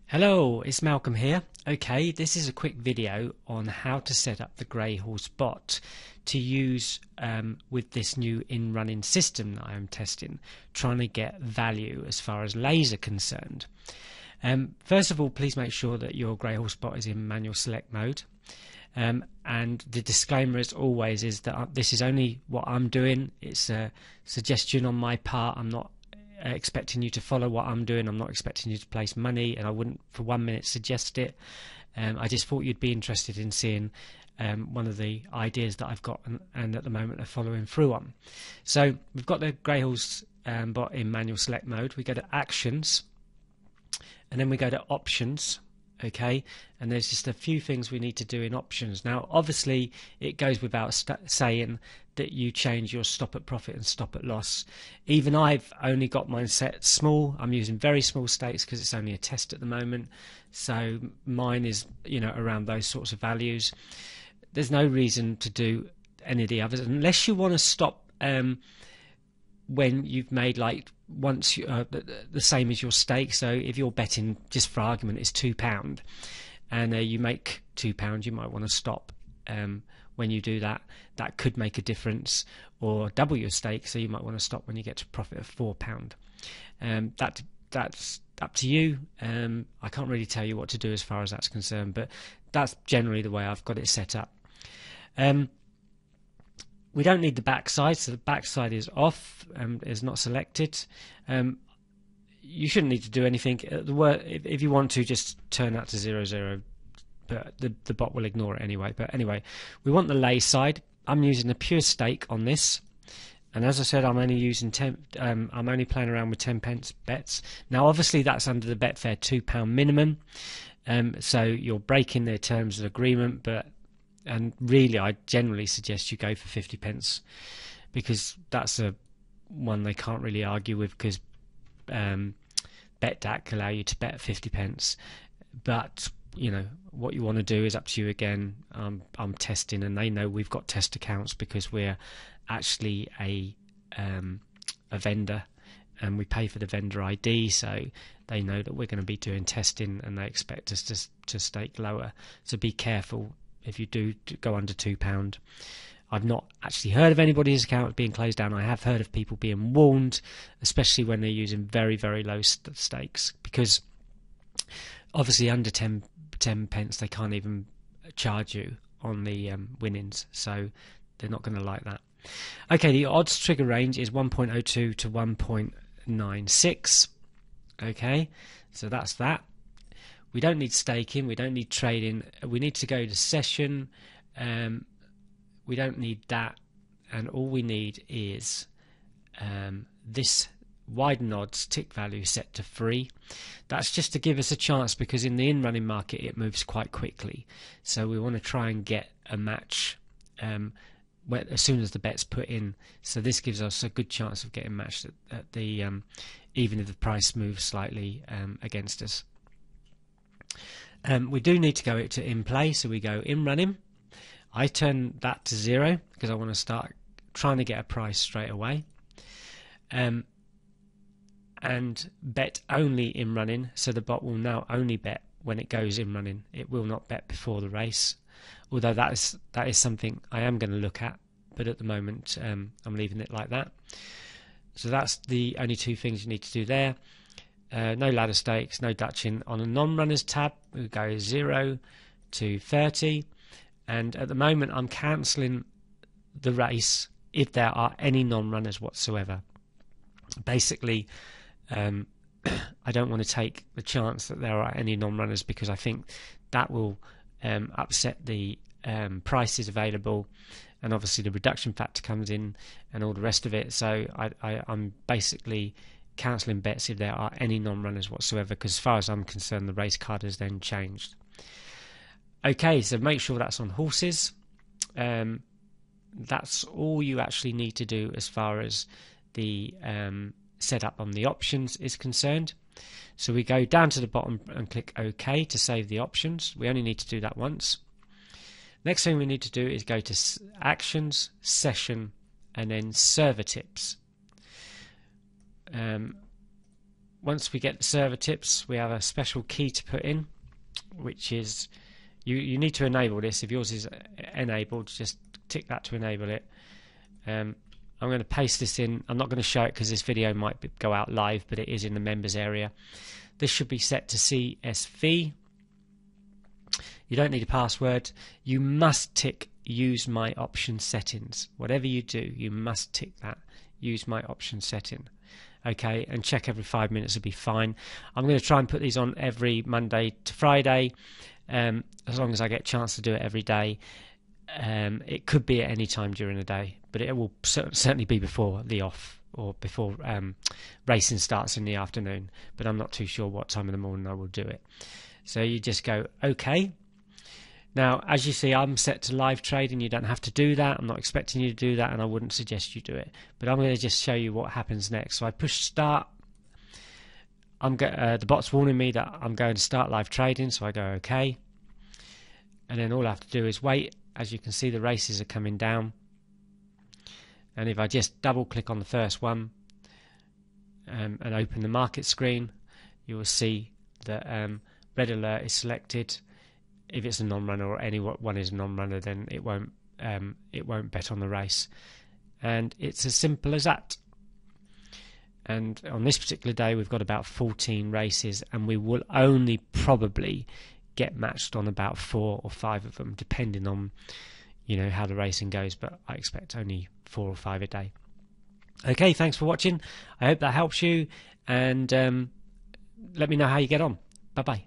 Hello, it's Malcolm here. Okay, this is a quick video on how to set up the Grey Horse bot to use with this new in-running system that I am testing, trying to get value as far as lays are concerned. First of all, please make sure that your Grey Horse bot is in manual select mode. And the disclaimer as always is that this is only what I'm doing. It's a suggestion on my part. I'm not expecting you to follow what I'm doing. I'm not expecting you to place money, and I wouldn't for 1 minute suggest it. I just thought you'd be interested in seeing one of the ideas that I've got and at the moment are following through on. So we've got the Grey Horse bot in manual select mode. We go to actions and then we go to options. Okay, and there's just a few things we need to do in options. Now obviously it goes without saying that you change your stop at profit and stop at loss. Even I've only got mine set small. I'm using very small stakes because it's only a test at the moment, so mine is, you know, around those sorts of values. There's no reason to do any of the others unless you want to stop when you've made like once the same as your stake. So if you're betting, just for argument, is £2 and you make £2, you might want to stop when you do that. That could make a difference. Or double your stake, so you might want to stop when you get to a profit of £4. That's up to you. I can't really tell you what to do as far as that's concerned, but that's generally the way I've got it set up. We don't need the backside, so the backside is off, is not selected. You shouldn't need to do anything. If you want to, just turn that to 0, but the bot will ignore it anyway. But anyway, we want the lay side. I'm using a pure stake on this, and as I said, I'm only using I'm only playing around with 10p bets. Now, obviously, that's under the Betfair £2 minimum, so you're breaking their terms of agreement, and really I generally suggest you go for 50p because that's a one they can't really argue with, because BetDAC allow you to bet 50p. But you know what you want to do is up to you again. I'm testing, and they know we've got test accounts because we're actually a vendor, and we pay for the vendor ID, so they know that we're going to be doing testing, and they expect us to stake lower. So be careful if you do go under £2. I've not actually heard of anybody's account being closed down. I have heard of people being warned, especially when they're using very, very low stakes, because obviously under 10p they can't even charge you on the winnings, so they're not going to like that. Okay, the odds trigger range is 1.02 to 1.96. okay, so that's that. We don't need staking, we don't need trading, we need to go to session, we don't need that, and all we need is this widen odds tick value set to 3. That's just to give us a chance, because in the in-running market it moves quite quickly, so we want to try and get a match as soon as the bet's put in. So this gives us a good chance of getting matched at the even if the price moves slightly against us. We do need to go to Inplay, so we go in running. I turn that to 0 because I want to start trying to get a price straight away. And bet only in running, so the bot will now only bet when it goes in running. It will not bet before the race, although that is something I am going to look at, but at the moment I'm leaving it like that. So that's the only two things you need to do there. No ladder stakes, no Dutching. On a non-runners tab, we go 0 to 30, and at the moment I'm cancelling the race if there are any non-runners whatsoever. Basically, I don't want to take the chance that there are any non-runners, because I think that will upset the prices available, and obviously the reduction factor comes in and all the rest of it. So I'm basically cancelling bets if there are any non-runners whatsoever, because as far as I'm concerned the race card has then changed. Okay, so make sure that's on horses. That's all you actually need to do as far as the setup on the options is concerned. So we go down to the bottom and click OK to save the options. We only need to do that once. Next thing we need to do is go to actions, session, and then server tips. once we get the server tips, we have a special key to put in, which is you need to enable this. If yours is enabled, just tick that to enable it. I'm going to paste this in. I'm not going to show it because this video might go out live, but it is in the members area. This should be set to CSV. You don't need a password. You must tick use my option settings. Whatever you do, you must tick that use my option setting. Okay, and check every 5 minutes will be fine. I'm going to try and put these on every Monday to Friday, as long as I get a chance to do it every day. It could be at any time during the day, but it will certainly be before the off, or before racing starts in the afternoon, but I'm not too sure what time in the morning I will do it. So you just go OK. Now, as you see, I'm set to live trading. You don't have to do that. I'm not expecting you to do that, and I wouldn't suggest you do it. But I'm going to just show you what happens next. So I push start. The bot's warning me that I'm going to start live trading, so I go OK. And then all I have to do is wait. As you can see, the races are coming down. And if I just double click on the first one and open the market screen, you will see that red alert is selected. If it's a non-runner, or any one is a non-runner, then it won't bet on the race, and it's as simple as that. And on this particular day, we've got about 14 races, and we will only probably get matched on about 4 or 5 of them, depending on how the racing goes. But I expect only 4 or 5 a day. Okay, thanks for watching. I hope that helps you, and let me know how you get on. Bye bye.